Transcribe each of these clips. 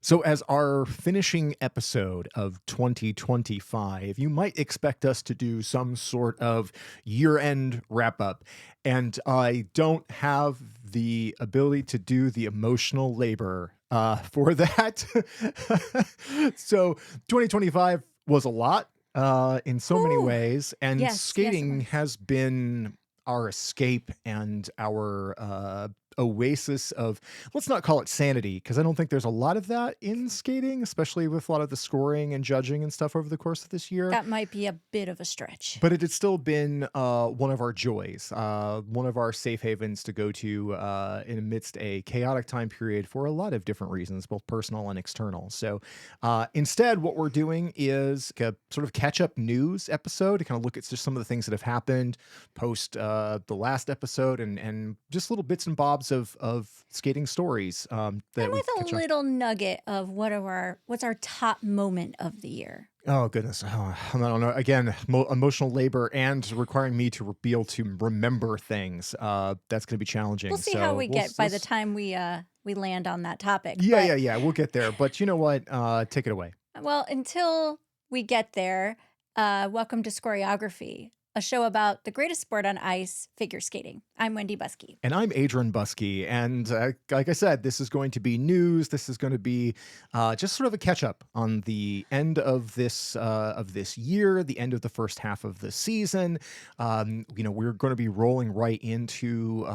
So, as our finishing episode of 2025, you might expect us to do some sort of year end wrap up. And I don't have the ability to do the emotional labor for that. So, 2025 was a lot in so many Ooh, ways. And yes, it skating was. has been our escape and our oasis of, let's not call it sanity, because I don't think there's a lot of that in skating, especially with a lot of the scoring and judging and stuff over the course of this year. That might be a bit of a stretch. But it had still been one of our joys, one of our safe havens to go to in amidst a chaotic time period for a lot of different reasons, both personal and external. So instead, what we're doing is a sort of catch up news episode to kind of look at just some of the things that have happened post the last episode and just little bits and bobs of skating stories And that we with can a catch on. little nugget of what's our top moment of the year. Oh goodness, I don't know. Again, emotional labor and requiring me to be able to remember things. That's going to be We'll challenging. see how So we get by the time we land on that topic. yeah, But yeah, yeah. We'll get there. But you know what? Take it away. well, until we get there, welcome to Choreography, a show about the greatest sport on ice, figure skating. I'm Wendy Buskey. And I'm Adrian Busky, and like I said, this is going to be news. This is going to be just sort of a catch up on the end of this year, the end of the first half of the season. We're going to be rolling right into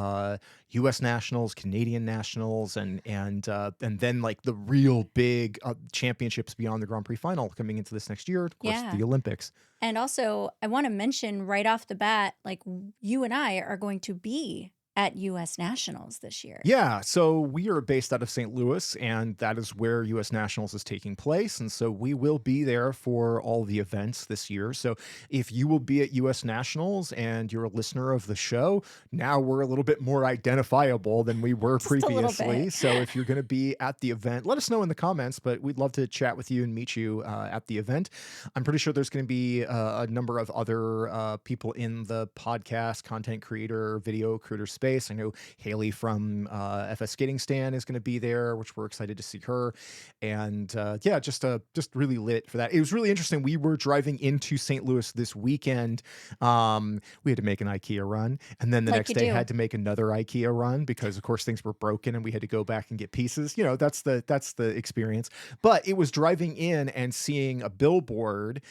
U.S. nationals, Canadian nationals, and then like the real big championships beyond the Grand Prix final coming into this next year. Of course, Yeah. the Olympics. And also, I want to mention right off the bat, like you and I are going to be at US Nationals this year. Yeah, so we are based out of St. Louis, and that is where U.S. Nationals is taking place. And so we will be there for all the events this year. So if you will be at U.S. Nationals and you're a listener of the show, now we're a little bit more identifiable than we were Just a little bit. previously. So if you're going to be at the event, let us know in the comments, but we'd love to chat with you and meet you at the event. I'm pretty sure there's going to be a number of other people in the podcast, content creator, video creator space. I know Haley from FS Skating Stand is going to be there, which we're excited to see her. And yeah, just really lit for that. It was really interesting. We were driving into St. Louis this weekend. We had to make an IKEA run, and then the Like next you day do. had to make another IKEA run because, of course, things were broken and we had to go back and get pieces. You know, that's the experience. But it was driving in and seeing a billboard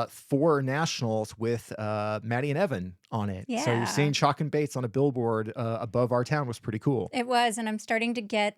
for nationals with Maddie and Evan on it. So Yeah. seeing Chalk and Bates on a billboard above our town was pretty cool. It was, and I'm starting to get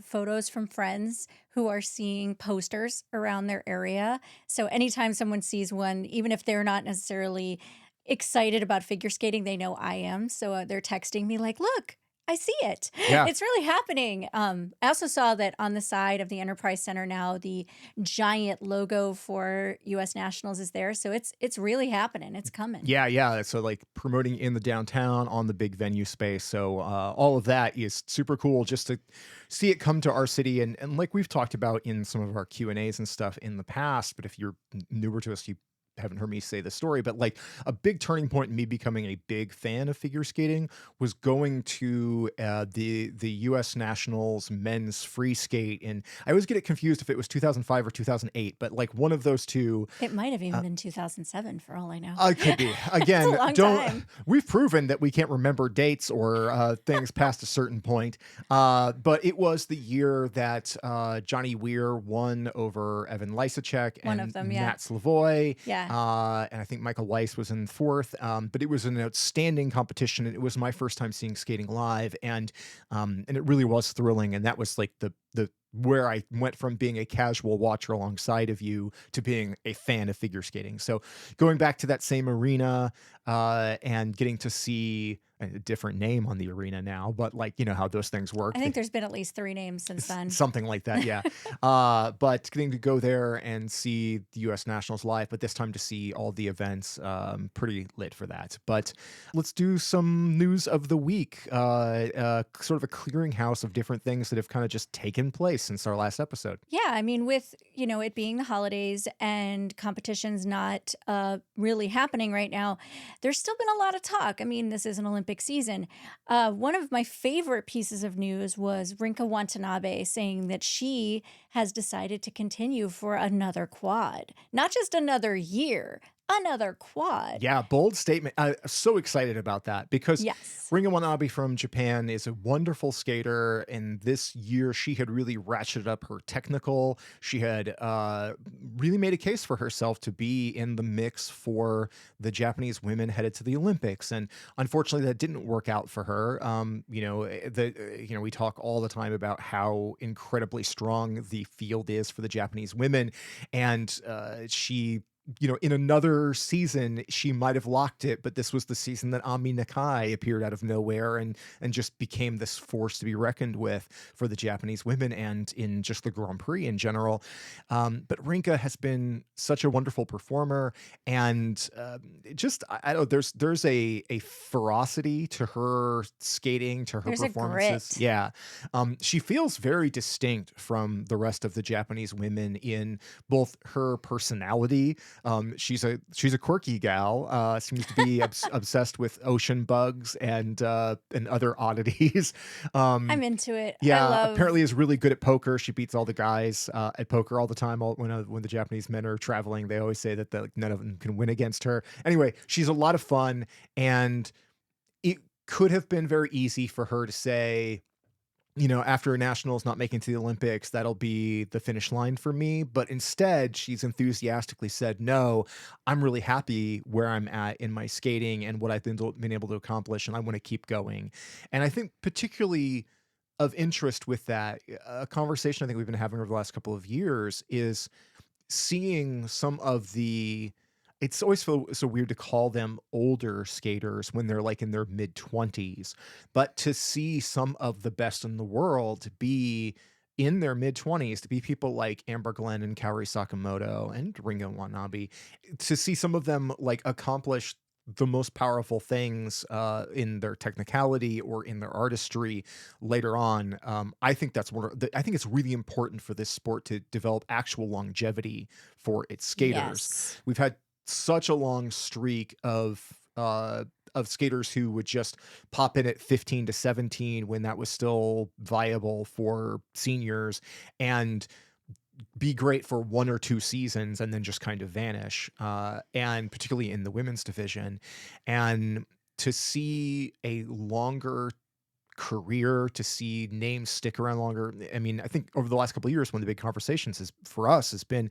photos from friends who are seeing posters around their area. So anytime someone sees one, even if they're not necessarily excited about figure skating, they know I am. So they're texting me like, "Look, I see it. Yeah. It's really happening." I also saw that on the side of the Enterprise Center now, the giant logo for U.S. Nationals is there. So it's really happening. It's coming. Yeah, yeah. So like promoting in the downtown on the big venue space. So all of that is super cool just to see it come to our city. And like we've talked about in some of our Q&As and stuff in the past, but if you're newer to us, you haven't heard me say the story, but like a big turning point in me becoming a big fan of figure skating was going to the U.S. Nationals men's free skate, and I always get it confused if it was 2005 or 2008, but like one of those two. It might have even been 2007 for all I know. I could be. It's a Again, long don't. time. We've proven that we can't remember dates or things past a certain point. But it was the year that Johnny Weir won over Evan Lysacek One and of them, yeah. Matt Slavoy. Yeah. And I think Michael Weiss was in fourth. But it was an outstanding competition. And it was my first time seeing skating live, and it really was thrilling. And that was like the where I went from being a casual watcher alongside of you to being a fan of figure skating. So going back to that same arena and getting to see a different name on the arena now, but like, you know how those things work. I think there's been at least 3 names since then. Something like that, yeah. But getting to go there and see the U.S. Nationals live, but this time to see all the events, pretty lit for that. But let's do some news of the week, sort of a clearinghouse of different things that have kind of just taken place since our last episode. Yeah, I mean, with, it being the holidays and competitions not really happening right now, there's still been a lot of talk. I mean, this is an Olympic season. One of my favorite pieces of news was Rinka Watanabe saying that she has decided to continue for another quad. Not just another year, another quad. Yeah, bold statement. So excited about that because Yes. Ringa Wanabe from Japan is a wonderful skater, and this year she had really ratcheted up her technical. She had really made a case for herself to be in the mix for the Japanese women headed to the Olympics, and unfortunately, that didn't work out for her. We talk all the time about how incredibly strong the field is for the Japanese women, and she in another season, she might have locked it, but this was the season that Ami Nakai appeared out of nowhere and just became this force to be reckoned with for the Japanese women and in just the Grand Prix in general. But Rinka has been such a wonderful performer, and just I don't know, there's a ferocity to her skating, to her There's a performances. grit. Yeah, she feels very distinct from the rest of the Japanese women in both her personality. She's a quirky gal. Seems to be obsessed with ocean bugs and other oddities. I'm Um, into it. I yeah, love apparently is really good at poker. She beats all the guys at poker all the time. When the Japanese men are traveling, they always say that like, none of them can win against her. Anyway, she's a lot of fun, and it could have been very easy for her to say, after nationals not making to the Olympics, that'll be the finish line for me. But instead, she's enthusiastically said, no, I'm really happy where I'm at in my skating and what I've been able to accomplish, and I want to keep going. And I think particularly of interest with that, a conversation I think we've been having over the last couple of years is seeing some of the it's always so weird to call them older skaters when they're like in their mid 20s, but to see some of the best in the world be in their mid 20s, to be people like Amber Glenn and Kaori Sakamoto and Ringo Wanabe, to see some of them like accomplish the most powerful things in their technicality or in their artistry later on. I think I think it's really important for this sport to develop actual longevity for its skaters. yes. We've had such a long streak of skaters who would just pop in at 15 to 17 when that was still viable for seniors and be great for 1 or 2 seasons and then just kind of vanish, and particularly in the women's division. And to see a longer career, to see names stick around longer. I mean, I think over the last couple of years, one of the big conversations is for us has been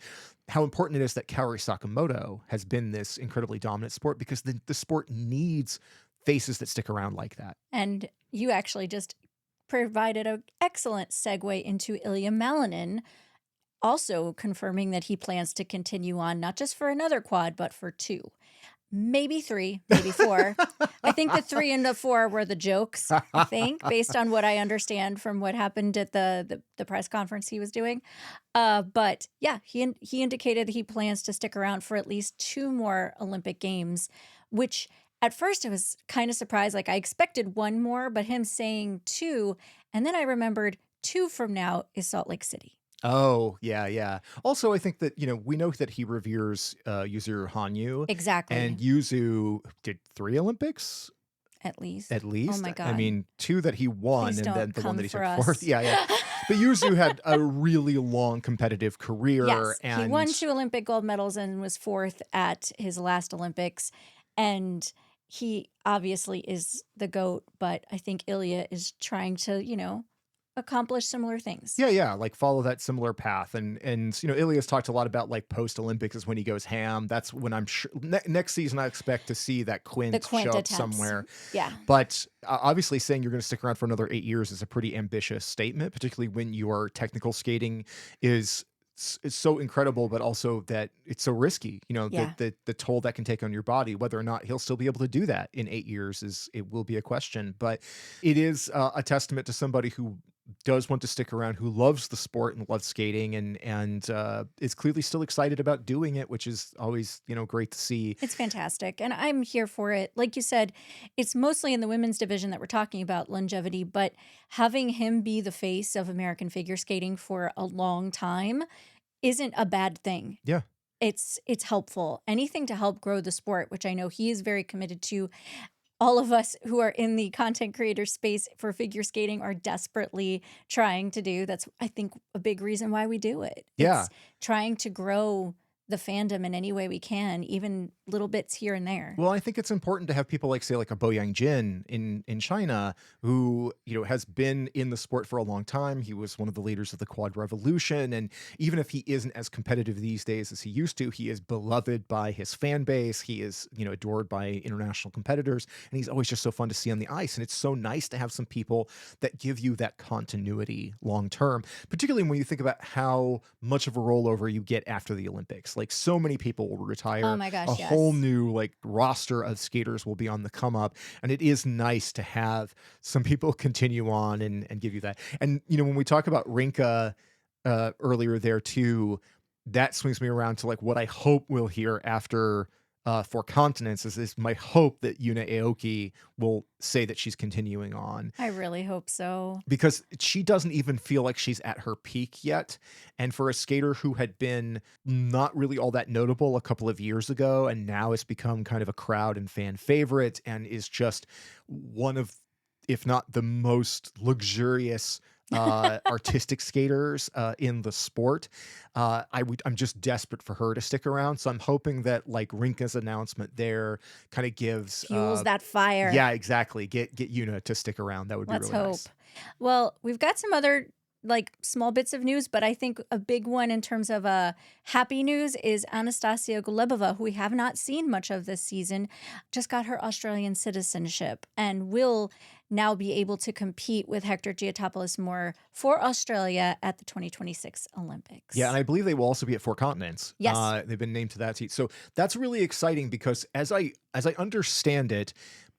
how important it is that Kaori Sakamoto has been this incredibly dominant sport because the sport needs faces that stick around like that. And you actually just provided an excellent segue into Ilya Malinin, also confirming that he plans to continue on not just for another quad, but for two, maybe three, maybe four. I think the three and the four were the jokes, I think, based on what I understand from what happened at the press conference he was doing. But yeah, he indicated that he plans to stick around for at least two more Olympic Games, which at first I was kind of surprised. Like I expected one more, but him saying two, and then I remembered 2 from now is Salt Lake City. Oh, yeah, yeah. Also, I think that, we know that he reveres Yuzuru Hanyu, Exactly. and Yuzu did 3 Olympics At least. at Oh least. my I God. mean, two that he won, Please and then don't the one come that he for took fourth. us. Yeah, yeah. But Yuzu had a really long competitive career, Yes, he and won 2 Olympic gold medals and was 4th at his last Olympics, and he obviously is the GOAT, but I think Ilya is trying to, accomplish similar things. yeah, yeah, like follow that similar path. And Ilya's talked a lot about like post Olympics is when he goes ham. That's when I'm sure next season I expect to see that The Quint show Quint up attempts. somewhere. Yeah. But obviously, saying you're going to stick around for another 8 years is a pretty ambitious statement, particularly when your technical skating is so incredible, but also that it's so risky. Yeah. The toll that can take on your body. Whether or not he'll still be able to do that in 8 years is it will be a question. But it is a testament to somebody who does want to stick around, who loves the sport and loves skating, and is clearly still excited about doing it, which is always great to see. It's fantastic, and I'm here for it. Like you said, it's mostly in the women's division that we're talking about longevity, but having him be the face of American figure skating for a long time isn't a bad thing. Yeah. It's helpful. Anything to help grow the sport, which I know he is very committed to. all of us who are in the content creator space for figure skating are desperately trying to do. That's, I think, a big reason why we do it. Yeah. It's trying to grow the fandom in any way we can, even little bits here and there. Well, I think it's important to have people like, say, like a Boyang Jin in China, who has been in the sport for a long time. He was one of the leaders of the Quad Revolution, and even if he isn't as competitive these days as he used to, he is beloved by his fan base. He is adored by international competitors, and he's always just so fun to see on the ice. And it's so nice to have some people that give you that continuity long term, particularly when you think about how much of a rollover you get after the Olympics. Like, so many people will Oh retire, my a gosh, whole yes. new like roster of skaters will be on the come up, and it is nice to have some people continue on and give you that. And when we talk about Rinka earlier there too, that swings me around to like what I hope we'll hear after for continents is my hope that Yuna Aoki will say that she's continuing on, I really hope so. because she doesn't even feel like she's at her peak yet. And for a skater who had been not really all that notable a couple of years ago, and now has become kind of a crowd and fan favorite, and is just one of, if not the most luxurious artistic skaters in the sport, I'm just desperate for her to stick around. So I'm hoping that like Rinka's announcement there kind of gives Fuels that fire. yeah, exactly. Get Yuna to stick around. That would be Let's really hope. nice. Well, we've got some other like small bits of news, but I think a big one in terms of happy news is Anastasia Golubova, who we have not seen much of this season, just got her Australian citizenship and will now be able to compete with Hector Giotopoulos more for Australia at the 2026 Yeah, and Olympics. I believe they will also be at Four Continents. Yes. They've been named to that seat, so that's really exciting because as I understand it,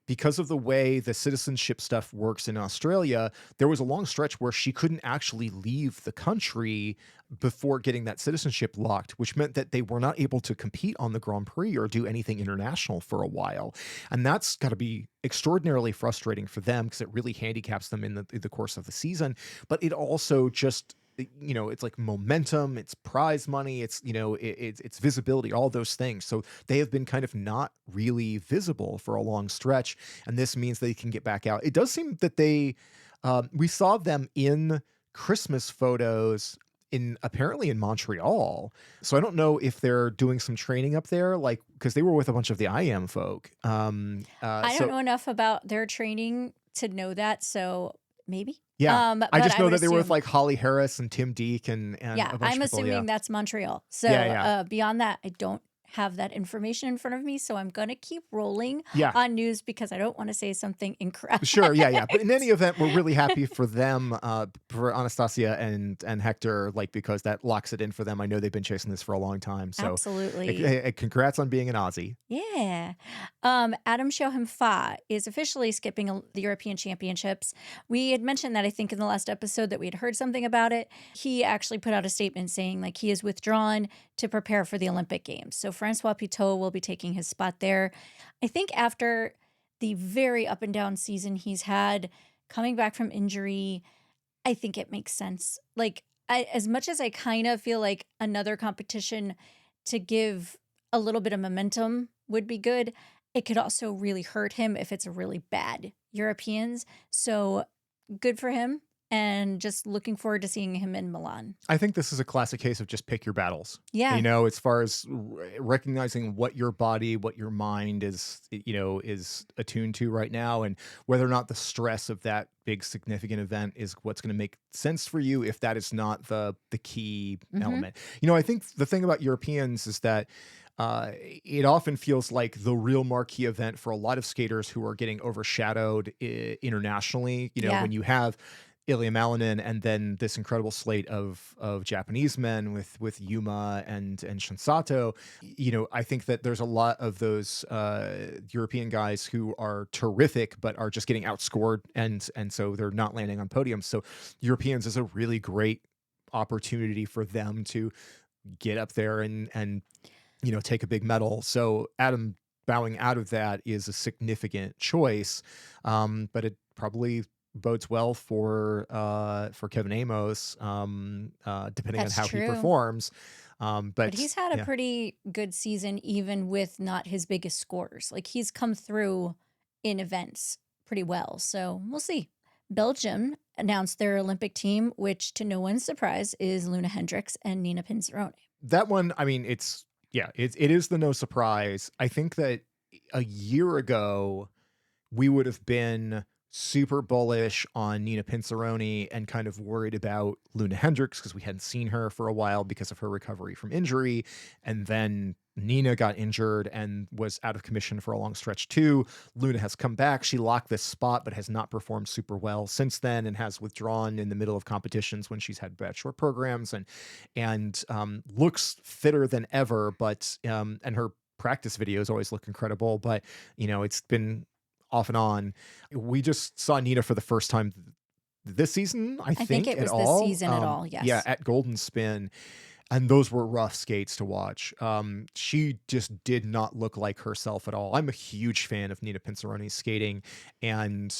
because of the way the citizenship stuff works in Australia, there was a long stretch where she couldn't actually leave the country before getting that citizenship locked, which meant that they were not able to compete on the Grand Prix or do anything international for a while. And that's got to be extraordinarily frustrating for them because it really handicaps them in the course of the season. But it also just it's like momentum, it's prize money, it's it's visibility, all those things. So they have been kind of not really visible for a long stretch, and this means they can get back out. It does seem that we saw them in Christmas photos in apparently in Montreal. So I don't know if they're doing some training up there, like because they were with a bunch of the IM folk. I don't So know enough about their training to know that, so maybe. yeah, I But just I know would that they were with assume, like Holly Harris and Tim Deek and yeah, a bunch I'm of people. Yeah, assuming that's Montreal. So, yeah, yeah, beyond that, I don't have that information in front of me, so I'm gonna keep rolling yeah. on news because I don't wanna say something incorrect. Sure, yeah, yeah. But in any event, we're really happy for them, for Anastasia and Hector, like because that locks it in for them. I know they've been chasing this for a long time, so Absolutely. congrats on being an Aussie. Yeah. Adam Shoham Fa is officially skipping the European Championships. We had mentioned that I think in the last episode that we had heard something about it. He actually put out a statement saying like he is withdrawn to prepare for the Olympic Games. So Francois Pitot will be taking his spot there. I think after the very up and down season he's had coming back from injury, I think it makes sense. Like, as much as I kind of feel like another competition to give a little bit of momentum would be good, it could also really hurt him if it's a really bad Europeans. So good for him. And just looking forward to seeing him in Milan. I think this is a classic case of just pick your battles. Yeah. As far as recognizing what your body, what your mind is attuned to right now, and whether or not the stress of that big significant event is what's going to make sense for you, if that is not the key Hmm. element. I think the thing about Europeans is that it often feels like the real marquee event for a lot of skaters who are getting overshadowed internationally. Yeah. When you have Ilya Malinin, and then this incredible slate of Japanese men with Yuma and Shinsato. I think that there's a lot of those European guys who are terrific, but are just getting outscored, and so they're not landing on podiums. So Europeans is a really great opportunity for them to get up there and take a big medal. So Adam bowing out of that is a significant choice, but it probably bodes well for Kevin Amos, depending on That's how he true. performs. But But he's had a yeah, pretty good season, even with not his biggest scores. Like he's come through in events pretty well. So we'll see. Belgium announced their Olympic team, which to no one's surprise is Luna Hendricks and Nina Pinzeroni. That one, I mean, it's yeah, it is the no surprise. I think that a year ago we would have been super bullish on Nina Pinzeroni and kind of worried about Luna Hendricks because we hadn't seen her for a while because of her recovery from injury. And then Nina got injured and was out of commission for a long stretch too. Luna has come back. She locked this spot, but has not performed super well since then and has withdrawn in the middle of competitions when she's had bachelor programs and looks fitter than ever. But and her practice videos always look incredible, but it's been off and on. We just saw Nina for the first time this season, I I think think, it at was this all. season at all. Yeah, Yes. at Golden Spin, and those were rough skates to watch. She just did not look like herself at all. I'm a huge fan of Nina Pinzeroni's skating and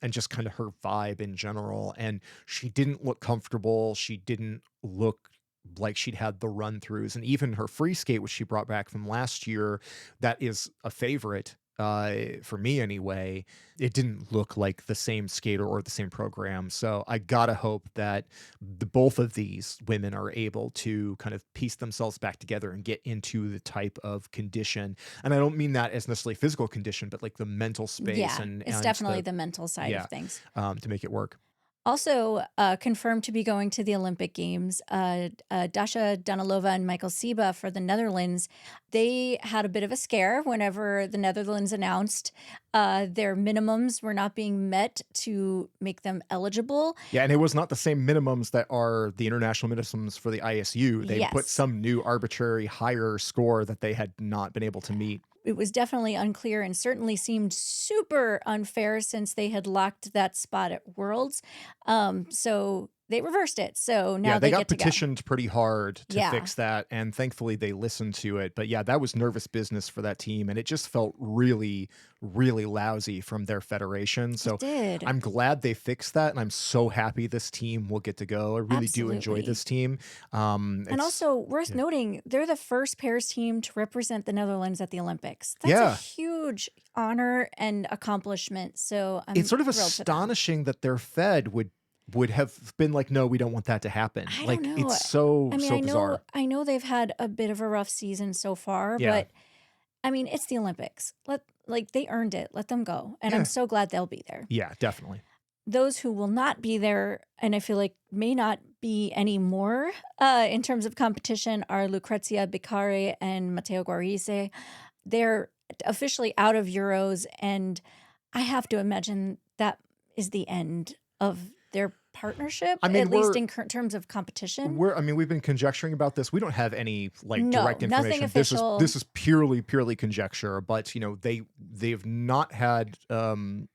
just kind of her vibe in general. And she didn't look comfortable. She didn't look like she'd had the run throughs, and even her free skate, which she brought back from last year, that is a favorite for me anyway. It didn't look like the same skater or the same program. So I gotta hope that both of these women are able to kind of piece themselves back together and get into the type of condition. And I don't mean that as necessarily physical condition, but like the mental space Yeah, and it's and definitely the the mental side of yeah, things. to make it work. Also, confirmed to be going to the Olympic Games, Dasha Danilova and Michael Seba for the Netherlands. They had a bit of a scare whenever the Netherlands announced their minimums were not being met to make them eligible. Yeah, and it was not the same minimums that are the international minimums for the ISU. They put Yes, some new arbitrary higher score that they had not been able to meet. it was definitely unclear and certainly seemed super unfair since they had locked that spot at Worlds. So they reversed it. So Yeah, now they they got get to go. petitioned pretty hard to Yeah, fix that, and thankfully they listened to it. But yeah, that was nervous business for that team, and it just felt really, really lousy from their federation. it So did. I'm glad they fixed that, and I'm so happy this team will get to go. I really do enjoy Absolutely. this team. And It's also worth yeah, noting, they're the first pairs team to represent the Netherlands at the Olympics. That's a yeah. huge honor and accomplishment. So It's I'm sort of thrilled for them. astonishing that their Fed would have been like, no, we don't want that to happen. I don't Like it's know. so I mean, so bizarre. I know they've had a bit of a rough season so far, Yeah, but I mean, it's the Olympics. Like they earned it. Let them go. And I'm yeah, so glad they'll be there. yeah, definitely. Those who will not be there, and I feel like may not be anymore in terms of competition, are Lucrezia Beccari and Matteo Guarise. They're officially out of Euros, and I have to imagine that is the end of their partnership, I at mean, least in terms of competition. I mean, we've been conjecturing about this. We don't have any like No, direct nothing information. This is official. this is purely conjecture, but they've not had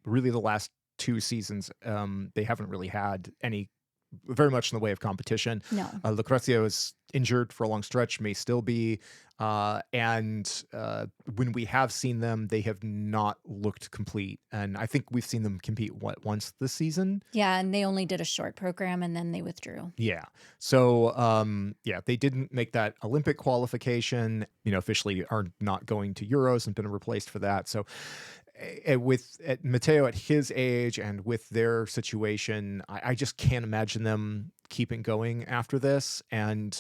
really the last two seasons. They haven't really had any very much in the way of competition. No. Lucrezia was injured for a long stretch, may still be. And when we have seen them, they have not looked complete. And I think we've seen them compete once this season. Yeah, and they only did a short program and then they withdrew. Yeah. So yeah, they didn't make that Olympic qualification, officially are not going to Euros and been replaced for that. So with Matteo at his age and with their situation, I just can't imagine them keeping going after this. And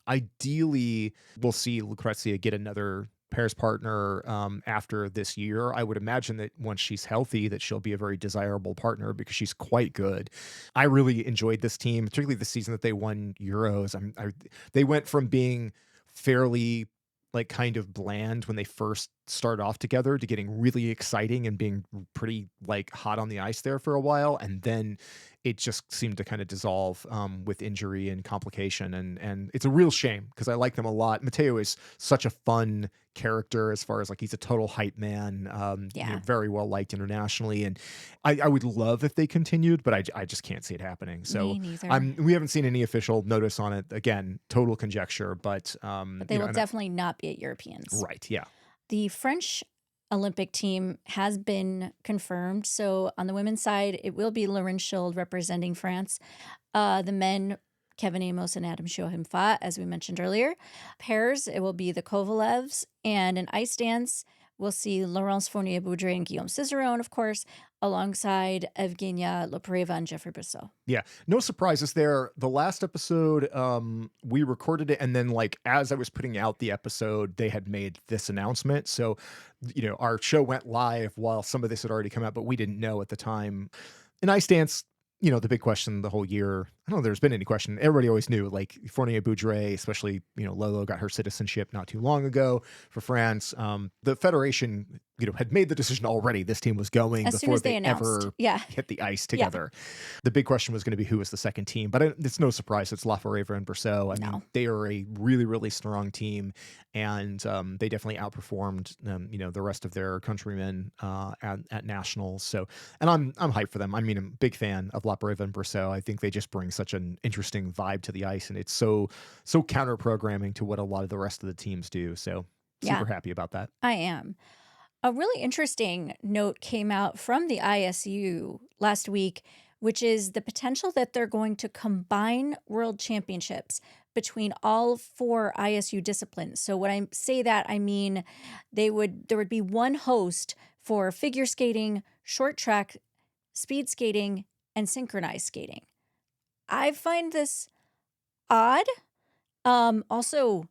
ideally, we'll see Lucrezia get another pairs partner after this year. I would imagine that once she's healthy, that she'll be a very desirable partner because she's quite good. I really enjoyed this team, particularly the season that they won Euros. They went from being fairly like kind of bland when they first start off together to getting really exciting and being pretty like hot on the ice there for a while, and then it just seemed to kind of dissolve with injury and complication, and it's a real shame because I like them a lot. Mateo is such a fun character as far as like he's a total hype man, Yeah, very well liked internationally, and I would love if they continued, but I just can't see it happening. So me neither. we haven't seen any official notice on it. Again, total conjecture, but But they will definitely not be at Europeans. right, yeah. The French Olympic team has been confirmed. So on the women's side, it will be Lauren Schild representing France. The men, Kevin Amos and Adam Shoham Fa, as we mentioned earlier. Pairs, it will be the Kovalevs, and an ice dance we'll see Laurence Fournier-Boudre and Guillaume Cicerone, of course, alongside Evgenia Lopreva and Jeffrey Brousseau. Yeah, no surprises there. The last episode, we recorded it, and then like as I was putting out the episode, they had made this announcement. So, our show went live while some of this had already come out, but we didn't know at the time. In Ice Dance, the big question the whole year, I don't know if there's been any question. Everybody always knew, like Fournier Boudre, especially, Lolo got her citizenship not too long ago for France. The Federation, had made the decision already. This team was going As soon before as they they announced. ever Yeah. hit the ice Yeah. together. The big question was going to be who was the second team, but it's no surprise it's Laforever and Berceau. I mean, No. they are a really, really strong team, and they definitely outperformed, the rest of their countrymen at nationals. So, and I'm hyped for them. I mean, I'm a big fan of Laforever and Berceau. I think they just bring such an interesting vibe to the ice, and it's so counter programming to what a lot of the rest of the teams do. So, Yeah, super happy about that. I am. A really interesting note came out from the ISU last week, which is the potential that they're going to combine world championships between all four ISU disciplines. So when I say that, I mean there would be one host for figure skating, short track, speed skating, and synchronized skating. I find this odd. Also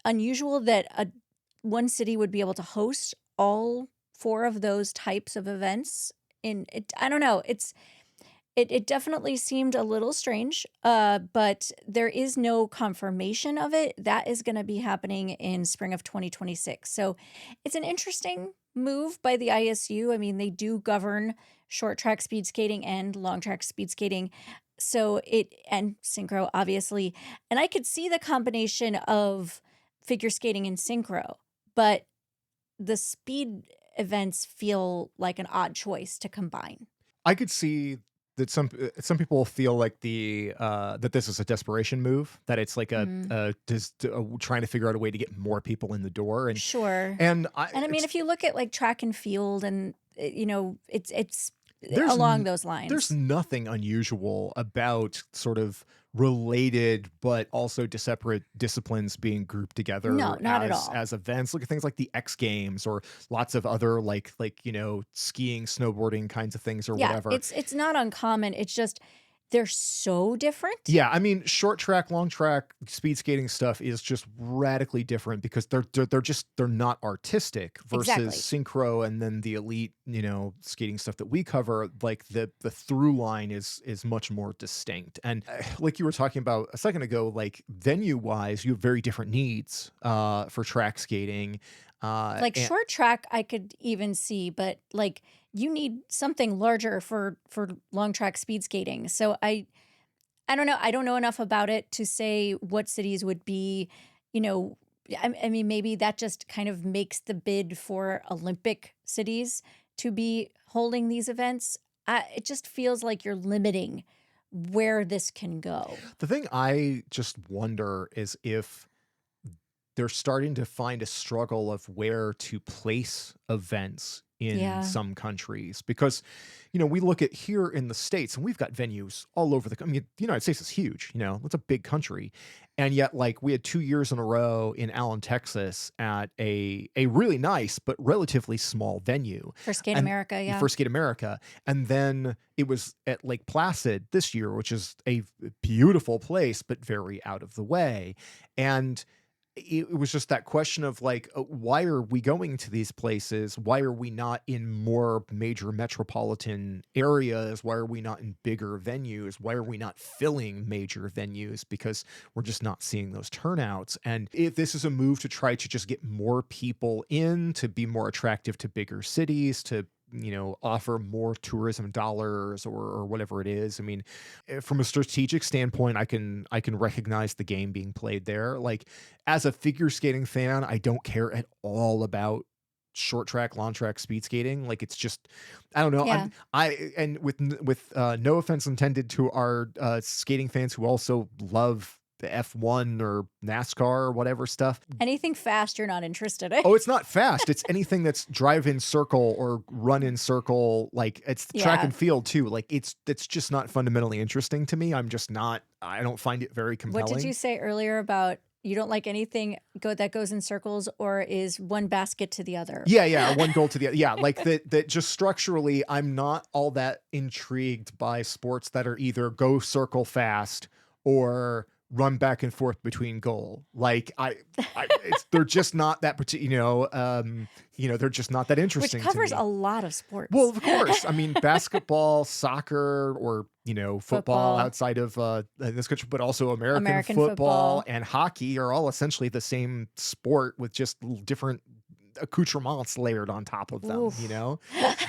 unusual that one city would be able to host all four of those types of events. In it, I don't know. It definitely seemed a little strange, but there is no confirmation of it. That is going to be happening in spring of 2026. So it's an interesting move by the ISU. I mean, they do govern short track speed skating and long track speed skating. So and synchro, obviously. And I could see the combination of figure skating and synchro, but the speed events feel like an odd choice to combine. I could see that some people feel like that this is a desperation move, that it's like Mhm. trying to figure out a way to get more people in the door, and Sure. and I And I mean, it's if you look at like track and field and, it's there's along n- those there's lines. nothing unusual about sort of related but also separate disciplines being grouped No, together not at all. as events. Look at things like the X Games or lots of other like skiing, snowboarding kinds of things or Yeah, whatever. it's not uncommon. It's just they're so different. Yeah, I mean, short track, long track, speed skating stuff is just radically different because they're not artistic versus Exactly. synchro and then the elite, skating stuff that we cover. Like the through line is much more distinct. And like you were talking about a second ago, like venue wise, you have very different needs for track skating. Like And short track, I could even see, but like you need something larger for long track speed skating. So I don't know. I don't know enough about it to say what cities would be, you know, I mean, maybe that just kind of makes the bid for Olympic cities to be holding these events. It just feels like you're limiting where this can go. the thing I just wonder is if they're starting to find a struggle of where to place events in Yeah. some countries because we look at here in the states and we've got venues all over I mean the United States is huge, it's a big country, and yet like we had 2 years in a row in Allen, Texas at a really nice but relatively small venue, For Skate and America, yeah. for Skate America, and then it was at Lake Placid this year, which is a beautiful place but very out of the way, and it was just that question of like, why are we going to these places? Why are we not in more major metropolitan areas? Why are we not in bigger venues? Why are we not filling major venues? Because we're just not seeing those turnouts. And if this is a move to try to just get more people in, to be more attractive to bigger cities, to offer more tourism dollars or whatever it is. I mean, from a strategic standpoint, I can recognize the game being played there. Like as a figure skating fan, I don't care at all about short track, long track speed skating. Like it's just, I don't know. Yeah. And with no offense intended to our skating fans who also love the F1 or NASCAR or whatever stuff. Anything fast you're not interested in. Oh, it's not fast. It's anything that's drive in circle or run in circle. Like it's track Yeah. and field too. Like it's just not fundamentally interesting to me. I don't find it very What did compelling. you say earlier about You don't like anything that goes in circles or is one basket to the other. Yeah, yeah, one goal to the other. Yeah, like that just structurally, I'm not all that intrigued by sports that are either go circle fast or run back and forth between goal. Like they're just not that particular, they're just not that Which interesting to covers me. a lot of Well, sports. of course. I mean, basketball, soccer, or, football Football, outside of in this country, but also American American football football. and hockey are all essentially the same sport with just different accoutrements layered on top of them. Oof. Sorry,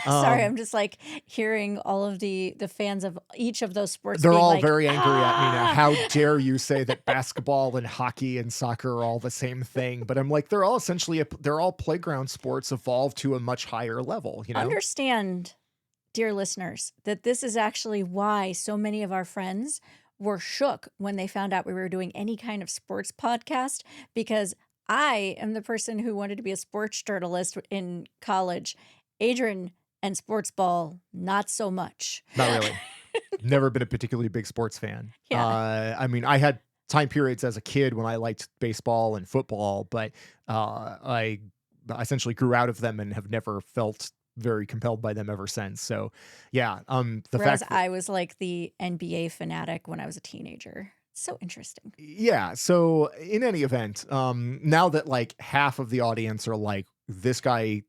Um, I'm just like hearing all of the fans of each of those sports they're being all like, very angry at me now. "Ah!" How dare you say that basketball and hockey and soccer are all the same thing? But I'm like, they're all essentially, they're all playground sports evolved to a much higher level. Understand, dear listeners, that this is actually why so many of our friends were shook when they found out we were doing any kind of sports podcast, because I am the person who wanted to be a sports journalist in college. Adrian and sports ball, not so much. Not really. Never been a particularly big sports fan. Yeah. I mean, I had time periods as a kid when I liked baseball and football, but I essentially grew out of them and have never felt very compelled by them ever since. So, yeah, the Whereas fact that I was like the NBA fanatic when I was a teenager. So interesting. yeah, so in any event, now that like half of the audience are like, this guy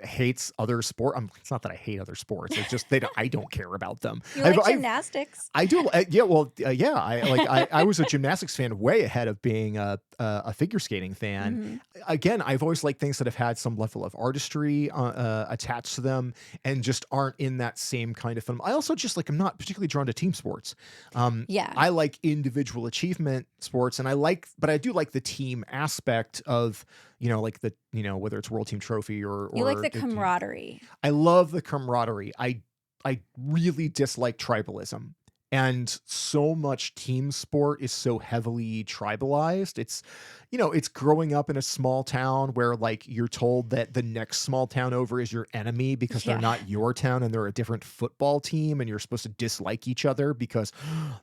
hates other sport. It's not that I hate other sports. It's just I don't care about them. You I've, like I've gymnastics? I do. Yeah. Well. Yeah. I was a gymnastics fan way ahead of being a figure skating fan. Mhm. Again, I've always liked things that have had some level of artistry attached to them, and just aren't in that same kind of film. I also just like I'm not particularly drawn to team sports. Yeah. I like individual achievement sports, and but I do like the team aspect of like whether it's World Team Trophy You like or the camaraderie. I love the camaraderie. I really dislike tribalism. And so much team sport is so heavily tribalized. It's growing up in a small town where like you're told that the next small town over is your enemy because they're Yeah. not your town and they're a different football team and you're supposed to dislike each other because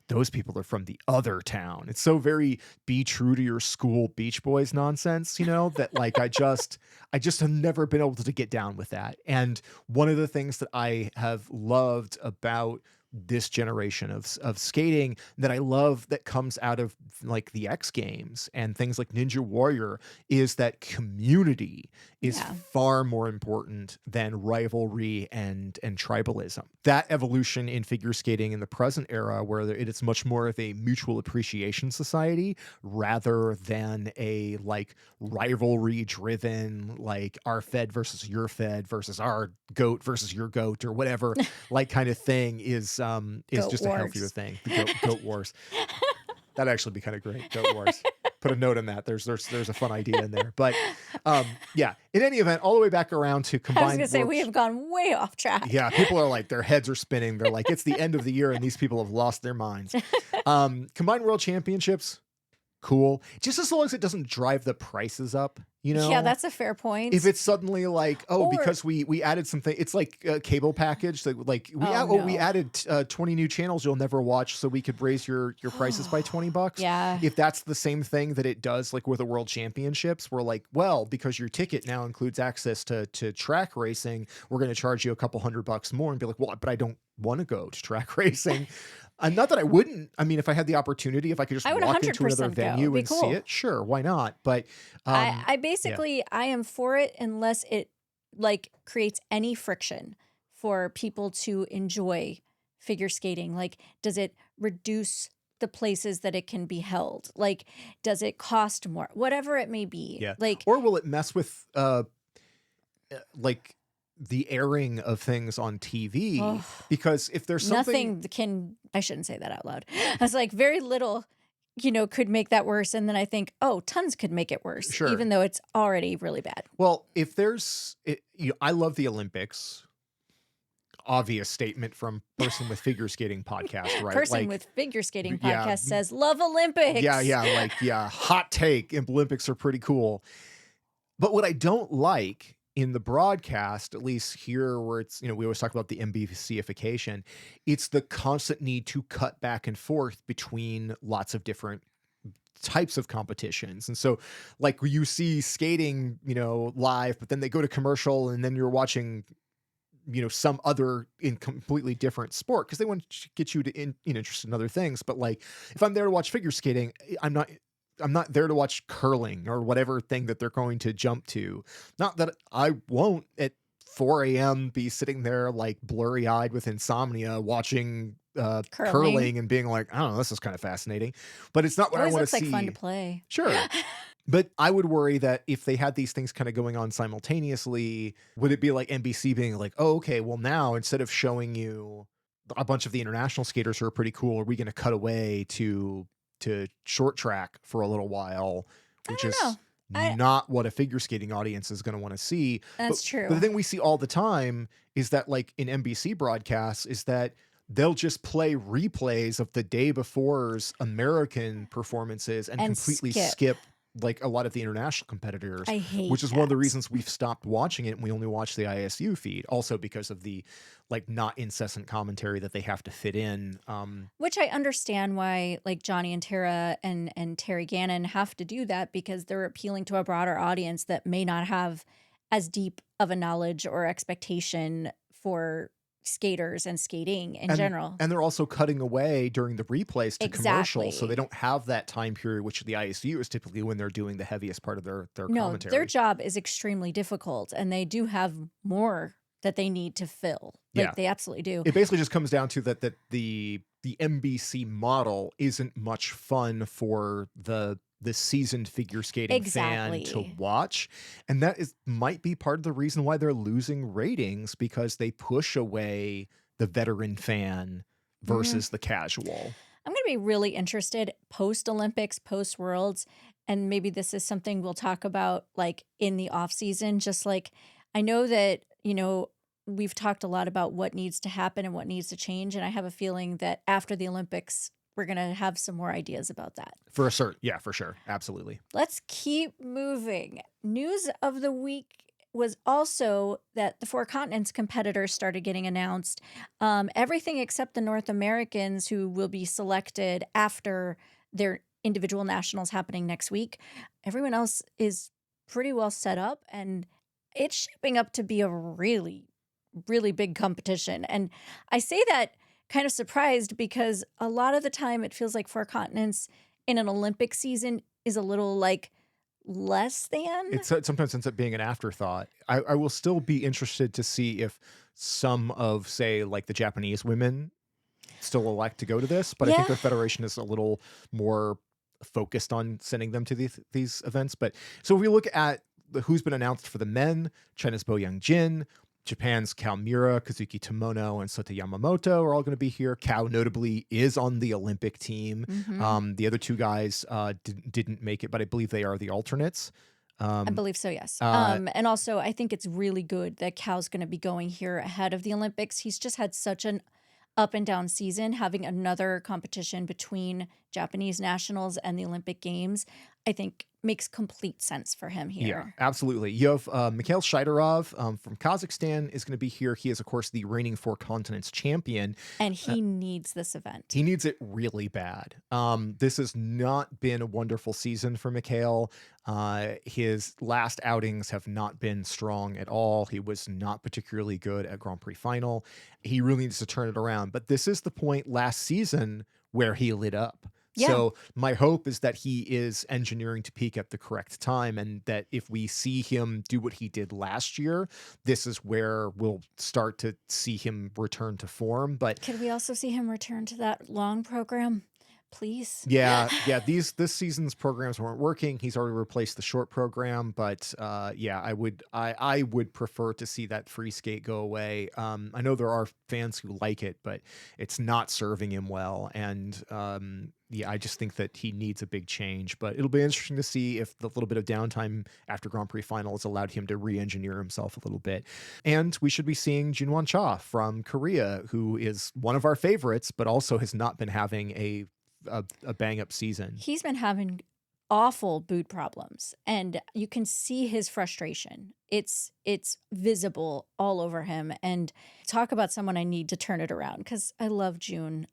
those people are from the other town. It's so very be true to your school Beach Boys nonsense, that like I just have never been able to get down with that. And one of the things that I have loved about this generation of skating that I love that comes out of like the X Games and things like Ninja Warrior is that community is Yeah. far more important than rivalry and tribalism. That evolution in figure skating in the present era, where it's much more of a mutual appreciation society rather than a like rivalry driven, like our Fed versus our goat versus your goat or whatever, like kind of thing is Goat just a healthier wars. thing. The goat wars. That'd actually be kind of great. Goat wars. Put a note in that. There's a fun idea in there. But yeah, in any event, all the way back around to I was gonna combined say we worlds. have gone way off track. Yeah, people are like, their heads are spinning. They're like, it's the end of the year and these people have lost their minds. Combined world championships, cool. Just as long as it doesn't drive the prices up, Yeah, that's a fair point. if it's suddenly like, oh, Or because we added something, it's like a cable package that like oh we no. added 20 new channels you'll never watch, so we could raise your prices by $20. Yeah. If that's the same thing that it does like with the World Championships, we're like, well, because your ticket now includes access to track racing, we're going to charge you a couple $100 more, and be like, well, but I don't want to go to track racing. Not that I wouldn't. I mean, if I had the opportunity, if I could just I would walk into another 100% go. It'd venue be and see cool. it, sure, why not? But I yeah. basically I am for it unless it like creates any friction for people to enjoy figure skating. Like, does it reduce the places that it can be held? Like, does it cost more? Whatever it may be. Yeah. Like, Or will it mess with like the airing of things on TV? oh, Because if there's something nothing can, I shouldn't say that out loud. I was like, very little, could make that worse. And then I think, oh, tons could make it worse, sure. even though it's already really bad. Well, if there's I love the Olympics. Obvious statement from person with figure skating podcast, right? Person Like with figure skating yeah, podcast says, love Olympics. yeah, hot take. Olympics are pretty cool. But what I don't like in the broadcast, at least here where it's, we always talk about the NBCification, it's the constant need to cut back and forth between lots of different types of competitions. And so like you see skating, live, but then they go to commercial and then you're watching some other in completely different sport because they want to get you to interested in other things. But like if I'm there to watch figure skating, I'm not there to watch curling or whatever thing that they're going to jump to. Not that I won't at 4 a.m. be sitting there like blurry eyed with insomnia watching Curling curling and being like, I don't know, this is kind of fascinating, but it's not what I always want to looks like fun to see. play. Sure. But I would worry that if they had these things kind of going on simultaneously, would it be like NBC being like, oh, okay, well, now instead of showing you a bunch of the international skaters who are pretty cool, are we going to cut away to short track for a little while, I which don't is know. I not what a figure skating audience is going to want to see. But That's but the true. thing we see all the time is that like in NBC broadcasts is that they'll just play replays of the day before's American performances and And completely skip. skip like a lot of the international competitors, I hate which is one of the that. reasons we've stopped watching it and we only watch the ISU feed. Also because of the like not incessant commentary that they have to fit in. Which I understand why like Johnny and Tara and Terry Gannon have to do that because they're appealing to a broader audience that may not have as deep of a knowledge or expectation for skaters and skating in And general. and they're also cutting away during the replays to commercials, so they Exactly. don't have that time period, which the ISU is typically when they're doing the heaviest part of their No, their commentary. job is extremely difficult and they do have more that they need to fill. Yeah. Like they absolutely do. It basically just comes down to that the NBC model isn't much fun for the seasoned figure skating fan to Exactly. watch, and that is might be part of the reason why they're losing ratings because they push away the veteran fan Mm. versus the casual. I'm going to be really interested post Olympics, post Worlds, and maybe this is something we'll talk about like in the off season. Just like I know that, we've talked a lot about what needs to happen and what needs to change. And I have a feeling that after the Olympics, we're going to have some more ideas about that. For a cert, yeah, for sure, absolutely. Let's keep moving. News of the week was also that the Four Continents competitors started getting announced. Everything except the North Americans who will be selected after their individual nationals happening next week. Everyone else is pretty well set up, and it's shaping up to be a really, really big competition. And I say that kind of surprised because a lot of the time it feels like Four Continents in an Olympic season is a little like less than. It sometimes ends up being an afterthought. I will still be interested to see if some of, say, like the Japanese women still elect to go to this, but I think Yeah. their federation is a little more focused on sending them to these events. But so if we look at who's been announced for the men, China's Bo Young Jin, Japan's Kao Mura, Kazuki Tomono, and Sota Yamamoto are all going to be here. Kao notably is on the Olympic team. Mhm. The other two guys didn't make it, but I believe they are the alternates. I Um, believe so, yes. uh, And also I think it's really good that Cal's gonna be going here ahead of the Olympics. He's just had such an up and down season, having another competition between Japanese nationals and the Olympic Games, I think makes complete sense for him Yeah, here. absolutely. You have Mikhail Shidorov from Kazakhstan is going to be here. He is, of course, the reigning Four Continents champion. And Uh, he needs this event. he needs it really bad. This has not been a wonderful season for Mikhail. His last outings have not been strong at all. He was not particularly good at Grand Prix final. He really needs to turn it around. But this is the point last season where he lit up. Yeah. So my hope is that he is engineering to peak at the correct time, and that if we see him do what he did last year, this is where we'll start to see him return to form. But Could we also see him return to that long program, please? yeah, this season's programs weren't working. He's already replaced the short program, but yeah, I would prefer to see that free skate go away. I know there are fans who like it, but it's not serving him well, and yeah, I just think that he needs a big change. But it'll be interesting to see if the little bit of downtime after Grand Prix final has allowed him to re-engineer himself a little bit. And we should be seeing Jinwon Cha from Korea, who is one of our favorites, but also has not been having a bang up season. He's been having awful boot problems and you can see his frustration. It's visible all over him and talk about someone I need to turn it around cuz I love June.